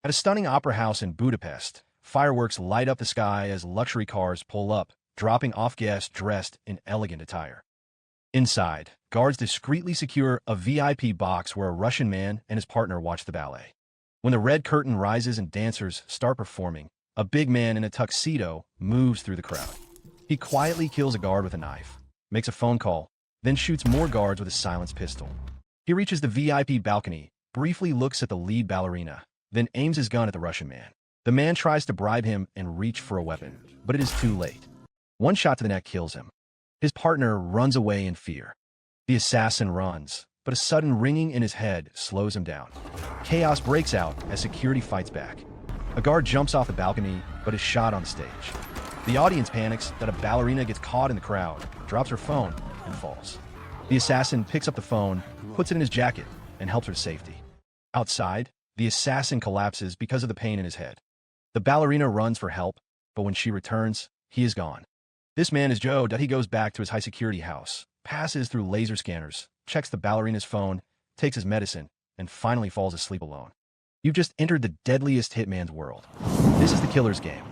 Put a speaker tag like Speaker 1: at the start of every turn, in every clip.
Speaker 1: At a stunning opera house in Budapest, fireworks light up the sky as luxury cars pull up, dropping off guests dressed in elegant attire. Inside, guards discreetly secure a VIP box where a Russian man and his partner watch the ballet. When the red curtain rises and dancers start performing, a big man in a tuxedo moves through the crowd. He quietly kills a guard with a knife, makes a phone call, then shoots more guards with a silenced pistol. He reaches the VIP balcony, briefly looks at the lead ballerina, then aims his gun at the Russian man. The man tries to bribe him and reach for a weapon, but it is too late. One shot to the neck kills him. His partner runs away in fear. The assassin runs, but a sudden ringing in his head slows him down. Chaos breaks out as security fights back. A guard jumps off the balcony, but is shot on stage. The audience panics that a ballerina gets caught in the crowd, drops her phone, and falls. The assassin picks up the phone, puts it in his jacket, and helps her to safety. Outside, the assassin collapses because of the pain in his head. The ballerina runs for help, but when she returns, he is gone. This man is Joe. He goes back to his high-security house, passes through laser scanners, checks the ballerina's phone, takes his medicine, and finally falls asleep alone. You've just entered the deadliest hitman's world. This is the killer's game.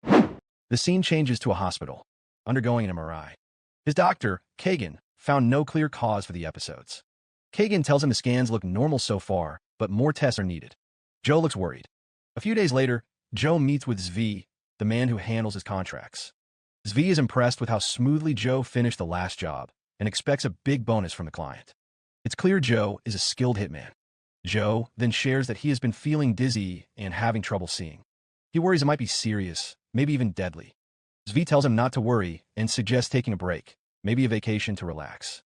Speaker 1: The scene changes to a hospital, undergoing an MRI. His doctor, Kagan, found no clear cause for the episodes. Kagan tells him the scans look normal so far, but more tests are needed. Joe looks worried. A few days later, Joe meets with Zvi, the man who handles his contracts. Zvi is impressed with how smoothly Joe finished the last job and expects a big bonus from the client. It's clear Joe is a skilled hitman. Joe then shares that he has been feeling dizzy and having trouble seeing. He worries it might be serious, maybe even deadly. Zvi tells him not to worry and suggests taking a break, maybe a vacation to relax.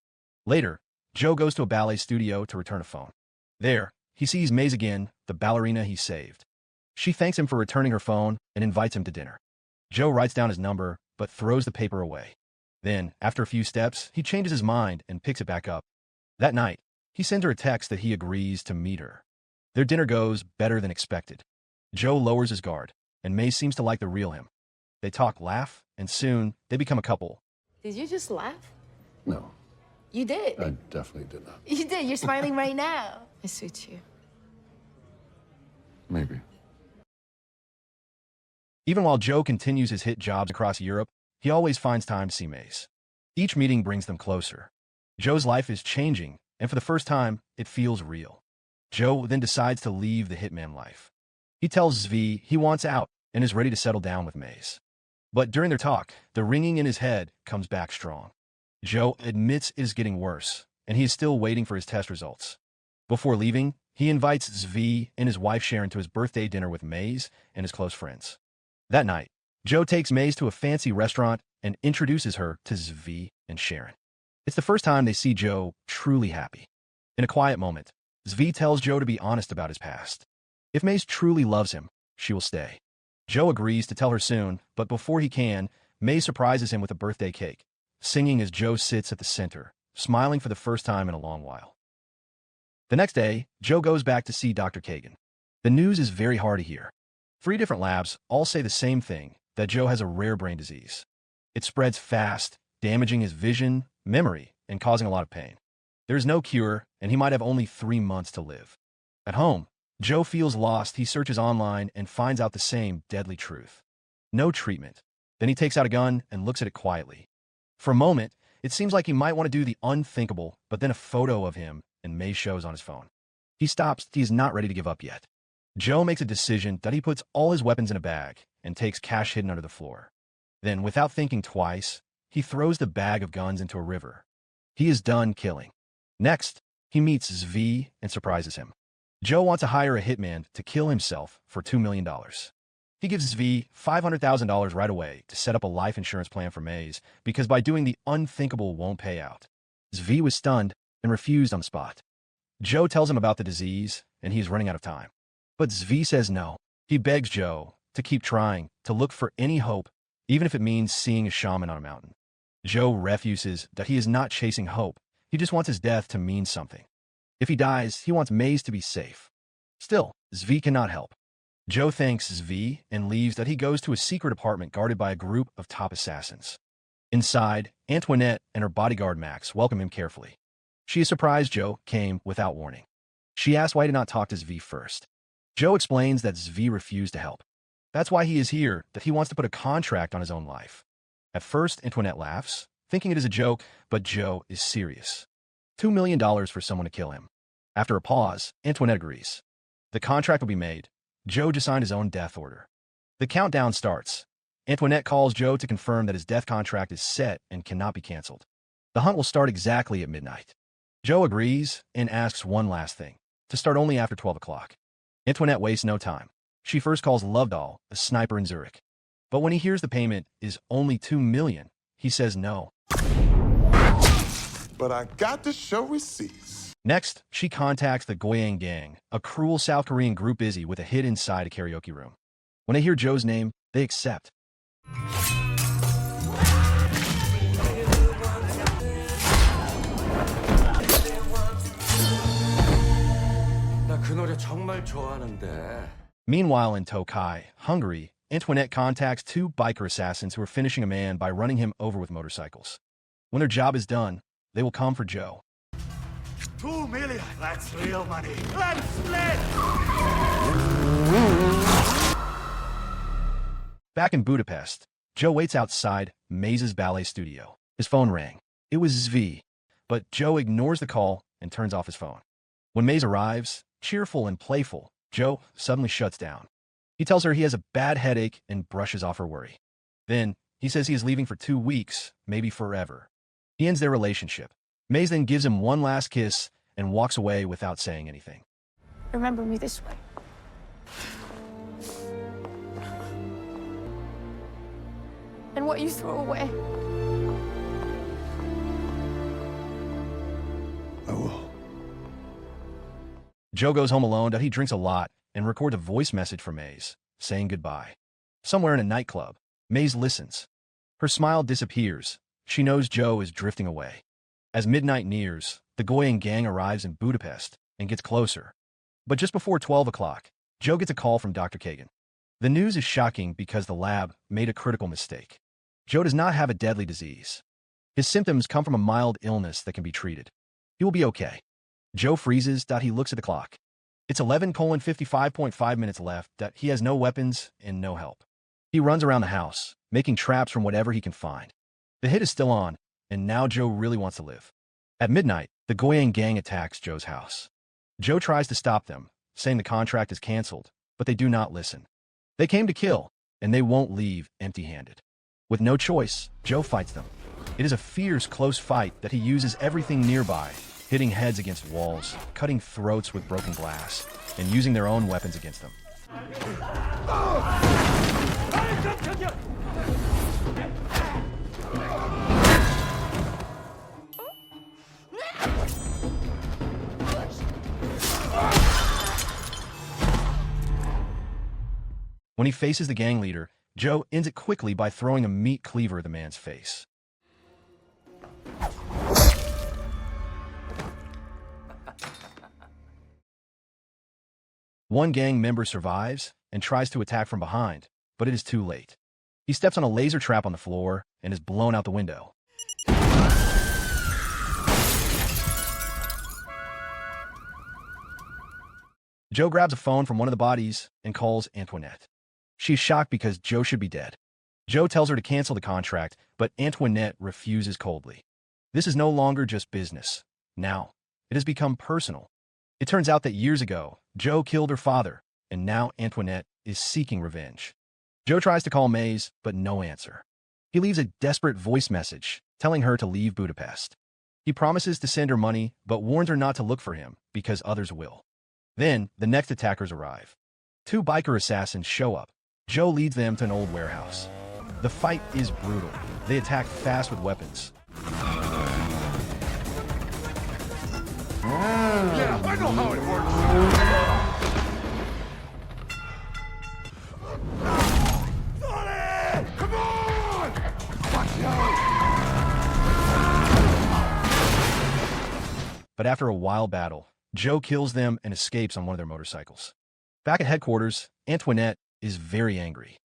Speaker 1: Later, Joe goes to a ballet studio to return a phone. There, he sees Maze again, the ballerina he saved. She thanks him for returning her phone and invites him to dinner. Joe writes down his number, but throws the paper away. Then, after a few steps, he changes his mind and picks it back up. That night, he sends her a text that he agrees to meet her. Their dinner goes better than expected. Joe lowers his guard, and Maze seems to like the real him. They talk, laugh, and soon, they become a couple.
Speaker 2: Did you just laugh?
Speaker 3: No,
Speaker 2: You did.
Speaker 3: I definitely did not.
Speaker 2: You did. You're smiling right now. It suits you.
Speaker 3: Maybe.
Speaker 1: Even while Joe continues his hit jobs across Europe, he always finds time to see Maze. Each meeting brings them closer. Joe's life is changing, and for the first time, it feels real. Joe then decides to leave the hitman life. He tells Zvi he wants out and is ready to settle down with Maze. But during their talk, the ringing in his head comes back strong. Joe admits it is getting worse, and he is still waiting for his test results. Before leaving, he invites Zvi and his wife Sharon to his birthday dinner with Maze and his close friends. That night, Joe takes Maze to a fancy restaurant and introduces her to Zvi and Sharon. It's the first time they see Joe truly happy. In a quiet moment, Zvi tells Joe to be honest about his past. If Maze truly loves him, she will stay. Joe agrees to tell her soon, but before he can, Maze surprises him with a birthday cake, singing as Joe sits at the center, smiling for the first time in a long while. The next day, Joe goes back to see Dr. Kagan. The news is very hard to hear. 3 different labs all say the same thing, that Joe has a rare brain disease. It spreads fast, damaging his vision, memory, and causing a lot of pain. There is no cure, and he might have only 3 months to live. At home, Joe feels lost. He searches online and finds out the same deadly truth. No treatment. Then he takes out a gun and looks at it quietly. For a moment, it seems like he might want to do the unthinkable, but then a photo of him and Maze shows on his phone. He stops. He is not ready to give up yet. Joe makes a decision that he puts all his weapons in a bag and takes cash hidden under the floor. Then, without thinking twice, he throws the bag of guns into a river. He is done killing. Next, he meets Zvi and surprises him. Joe wants to hire a hitman to kill himself for $2 million. He gives Zvi $500,000 right away to set up a life insurance plan for Maze, because by doing the unthinkable won't pay out. Zvi was stunned and refused on the spot. Joe tells him about the disease, and he is running out of time. But Zvi says no. He begs Joe to keep trying, to look for any hope, even if it means seeing a shaman on a mountain. Joe refuses that he is not chasing hope. He just wants his death to mean something. If he dies, he wants Maze to be safe. Still, Zvi cannot help. Joe thanks Zvi and leaves. That he goes to a secret apartment guarded by a group of top assassins. Inside, Antoinette and her bodyguard Max welcome him carefully. She is surprised Joe came without warning. She asks why he did not talk to Zvi first. Joe explains that Zvi refused to help. That's why he is here, that he wants to put a contract on his own life. At first, Antoinette laughs, thinking it is a joke, but Joe is serious. $2 million for someone to kill him. After a pause, Antoinette agrees. The contract will be made. Joe just signed his own death order. The countdown starts. Antoinette calls Joe to confirm that his death contract is set and cannot be canceled. The hunt will start exactly at midnight. Joe agrees and asks one last thing, to start only after 12 o'clock. Antoinette wastes no time. She first calls Lovedahl, a sniper in Zurich. But when he hears the payment is only $2 million, he says no.
Speaker 3: But I got to show receipts.
Speaker 1: Next, she contacts the Goyang Gang, a cruel South Korean group busy with a hit inside a karaoke room. When they hear Joe's name, they accept.
Speaker 4: 나 그 노래 정말 좋아하는데.
Speaker 1: Meanwhile, in Tokai, Hungary, Antoinette contacts two biker assassins who are finishing a man by running him over with motorcycles. When their job is done, they will come for Joe.
Speaker 5: $2 million. That's real money. Let's split!
Speaker 1: Back in Budapest, Joe waits outside Maze's ballet studio. His phone rang. It was Zvi, but Joe ignores the call and turns off his phone. When Maze arrives, cheerful and playful, Joe suddenly shuts down. He tells her he has a bad headache and brushes off her worry. Then, he says he is leaving for 2 weeks, maybe forever. He ends their relationship. Maze then gives him one last kiss and walks away without saying anything.
Speaker 2: Remember me this way. And what you threw away.
Speaker 3: I will.
Speaker 1: Joe goes home alone, but he drinks a lot and records a voice message for Maze, saying goodbye. Somewhere in a nightclub, Maze listens. Her smile disappears. She knows Joe is drifting away. As midnight nears, the Goyang Gang arrives in Budapest and gets closer. But just before 12 o'clock, Joe gets a call from Dr. Kagan. The news is shocking because the lab made a critical mistake. Joe does not have a deadly disease. His symptoms come from a mild illness that can be treated. He will be okay. Joe freezes. He looks at the clock. It's 11:55.5 minutes left. He has no weapons and no help. He runs around the house, making traps from whatever he can find. The hit is still on, and now Joe really wants to live. At midnight, the Goyang Gang attacks Joe's house. Joe tries to stop them, saying the contract is canceled, but they do not listen. They came to kill, and they won't leave empty-handed. With no choice, Joe fights them. It is a fierce, close fight that he uses everything nearby, hitting heads against walls, cutting throats with broken glass, and using their own weapons against them. When he faces the gang leader, Joe ends it quickly by throwing a meat cleaver at the man's face. One gang member survives and tries to attack from behind, but it is too late. He steps on a laser trap on the floor and is blown out the window. Joe grabs a phone from one of the bodies and calls Antoinette. She's shocked because Joe should be dead. Joe tells her to cancel the contract, but Antoinette refuses coldly. This is no longer just business. Now, it has become personal. It turns out that years ago, Joe killed her father, and now Antoinette is seeking revenge. Joe tries to call Maze, but no answer. He leaves a desperate voice message, telling her to leave Budapest. He promises to send her money, but warns her not to look for him, because others will. Then, the next attackers arrive. 2 biker assassins show up. Joe leads them to an old warehouse. The fight is brutal. They attack fast with weapons.
Speaker 5: Yeah, I know how it works. Sonny! Come on! Watch out!
Speaker 1: But after a wild battle, Joe kills them and escapes on one of their motorcycles. Back at headquarters, Antoinette is very angry.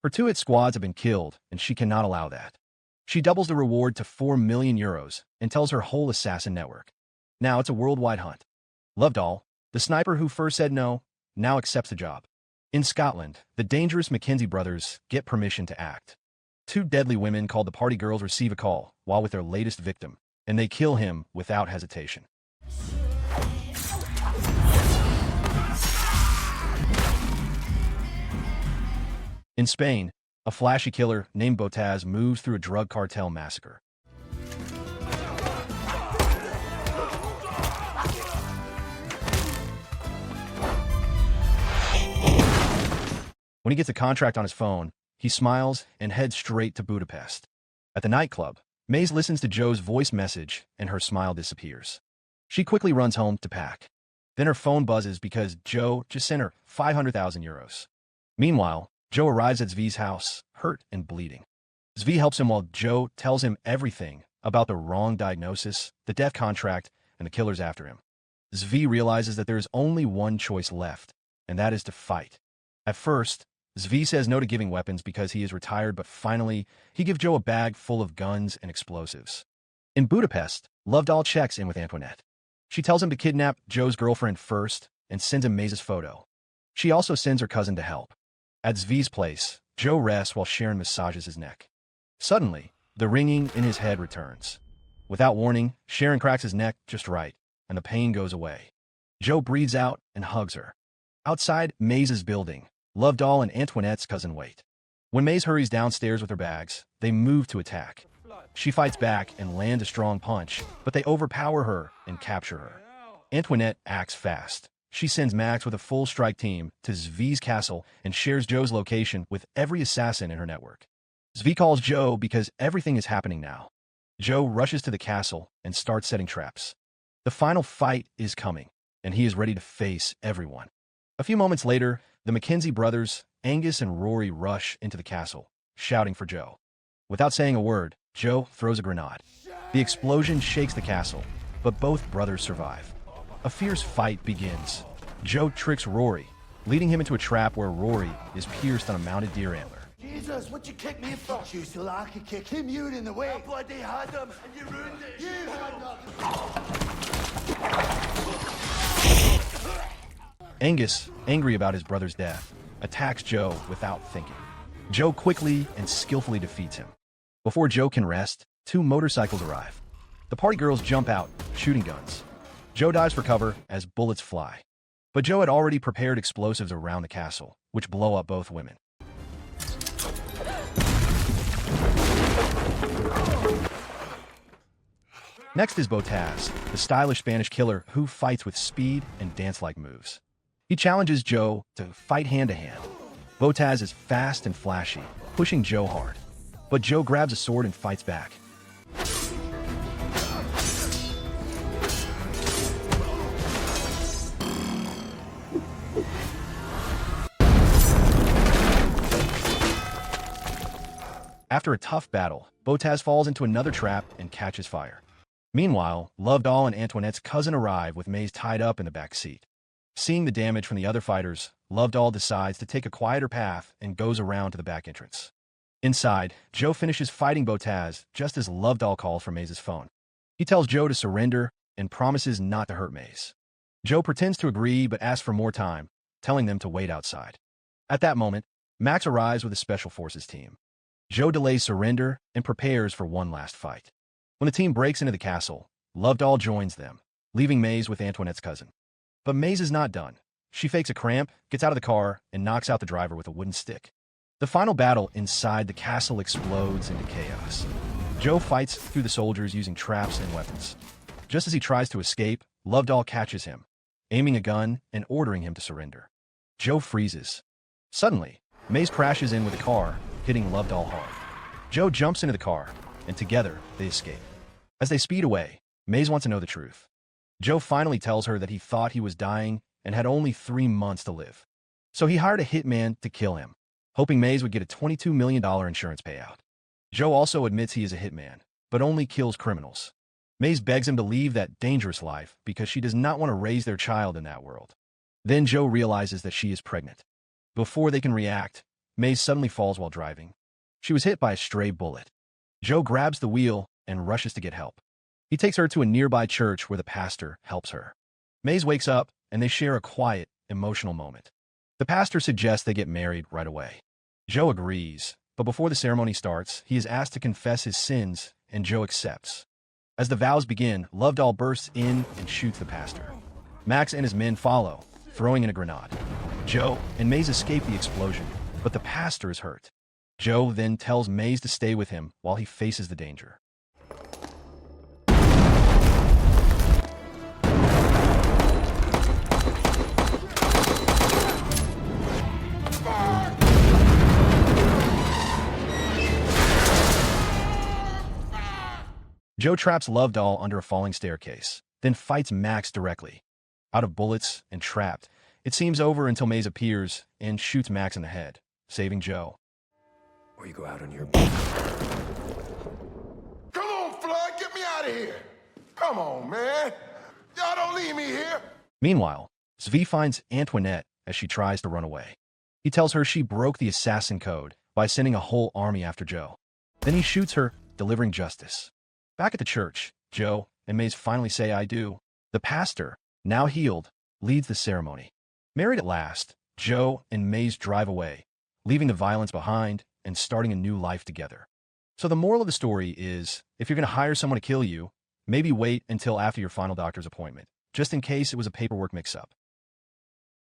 Speaker 1: Her 2 hit squads have been killed, and she cannot allow that. She doubles the reward to €4 million and tells her whole assassin network. Now it's a worldwide hunt. Lovedahl, the sniper who first said no, now accepts the job. In Scotland, the dangerous Mackenzie brothers get permission to act. Two deadly women called the Party Girls receive a call while with their latest victim, and they kill him without hesitation. In Spain, a flashy killer named Botaz moves through a drug cartel massacre. When he gets a contract on his phone, he smiles and heads straight to Budapest. At the nightclub, Maze listens to Joe's voice message and her smile disappears. She quickly runs home to pack. Then her phone buzzes because Joe just sent her 500,000 euros. Meanwhile, Joe arrives at Zvi's house, hurt and bleeding. Zvi helps him while Joe tells him everything about the wrong diagnosis, the death contract, and the killers after him. Zvi realizes that there is only one choice left, and that is to fight. At first, Zvi says no to giving weapons because he is retired, but finally, he gives Joe a bag full of guns and explosives. In Budapest, Lovedoll checks in with Antoinette. She tells him to kidnap Joe's girlfriend first and sends him Maze's photo. She also sends her cousin to help. At Zvi's place, Joe rests while Sharon massages his neck. Suddenly, the ringing in his head returns. Without warning, Sharon cracks his neck just right, and the pain goes away. Joe breathes out and hugs her. Outside Maze's building, Lovedoll and Antoinette's cousin wait. When Maze hurries downstairs with her bags, they move to attack. She fights back and lands a strong punch, but they overpower her and capture her. Antoinette acts fast. She sends Max with a full strike team to Zvi's castle and shares Joe's location with every assassin in her network. Zvi calls Joe because everything is happening now. Joe rushes to the castle and starts setting traps. The final fight is coming, and he is ready to face everyone. A few moments later, the Mackenzie brothers, Angus and Rory, rush into the castle, shouting for Joe. Without saying a word, Joe throws a grenade. The explosion shakes the castle, but both brothers survive. A fierce fight begins. Joe tricks Rory, leading him into a trap where Rory is pierced on a mounted deer antler.
Speaker 5: Jesus, what'd you kick me for? You so I could kick him, you in the way. I bloody had him, and you ruined it. You had nothing.
Speaker 1: Angus, angry about his brother's death, attacks Joe without thinking. Joe quickly and skillfully defeats him. Before Joe can rest, two motorcycles arrive. The party girls jump out, shooting guns. Joe dives for cover as bullets fly. But Joe had already prepared explosives around the castle, which blow up both women. Next is Botaz, the stylish Spanish killer who fights with speed and dance-like moves. He challenges Joe to fight hand-to-hand. Botaz is fast and flashy, pushing Joe hard. But Joe grabs a sword and fights back. After a tough battle, Botaz falls into another trap and catches fire. Meanwhile, Lovedoll and Antoinette's cousin arrive with Maze tied up in the back seat. Seeing the damage from the other fighters, Lovedoll decides to take a quieter path and goes around to the back entrance. Inside, Joe finishes fighting Botaz just as Lovedoll calls for Maze's phone. He tells Joe to surrender and promises not to hurt Maze. Joe pretends to agree but asks for more time, telling them to wait outside. At that moment, Max arrives with a special forces team. Joe delays surrender and prepares for one last fight. When the team breaks into the castle, Lovedoll joins them, leaving Maze with Antoinette's cousin. But Maze is not done. She fakes a cramp, gets out of the car, and knocks out the driver with a wooden stick. The final battle inside the castle explodes into chaos. Joe fights through the soldiers using traps and weapons. Just as he tries to escape, Lovedoll catches him, aiming a gun and ordering him to surrender. Joe freezes. Suddenly, Maze crashes in with a car, hitting Lovedoll hard. Joe jumps into the car, and together they escape. As they speed away, Maze wants to know the truth. Joe finally tells her that he thought he was dying and had only 3 months to live. So he hired a hitman to kill him, hoping Maze would get a $22 million insurance payout. Joe also admits he is a hitman, but only kills criminals. Maze begs him to leave that dangerous life because she does not want to raise their child in that world. Then Joe realizes that she is pregnant. Before they can react, Maze suddenly falls while driving. She was hit by a stray bullet. Joe grabs the wheel and rushes to get help. He takes her to a nearby church where the pastor helps her. Maze wakes up and they share a quiet emotional moment. The pastor suggests they get married right away. Joe agrees, but before the ceremony starts, he is asked to confess his sins, and Joe accepts. As the vows begin, Lovedoll bursts in and shoots the pastor. Max and his men follow, throwing in a grenade. Joe and Maze escape the explosion, but the pastor is hurt. Joe then tells Maze to stay with him while he faces the danger. Joe traps Lovedoll under a falling staircase, then fights Max directly. Out of bullets and trapped, it seems over until Maze appears and shoots Max in the head, saving Joe.
Speaker 4: Or you go out on your...
Speaker 3: Come on, Flood, get me out of here. Come on, man. Y'all don't leave me here.
Speaker 1: Meanwhile, Zvi finds Antoinette as she tries to run away. He tells her she broke the assassin code by sending a whole army after Joe. Then he shoots her, delivering justice. Back at the church, Joe and Maze finally say I do. The pastor, now healed, leads the ceremony. Married at last, Joe and Maze drive away, leaving the violence behind and starting a new life together. So the moral of the story is, if you're going to hire someone to kill you, maybe wait until after your final doctor's appointment, just in case it was a paperwork mix-up.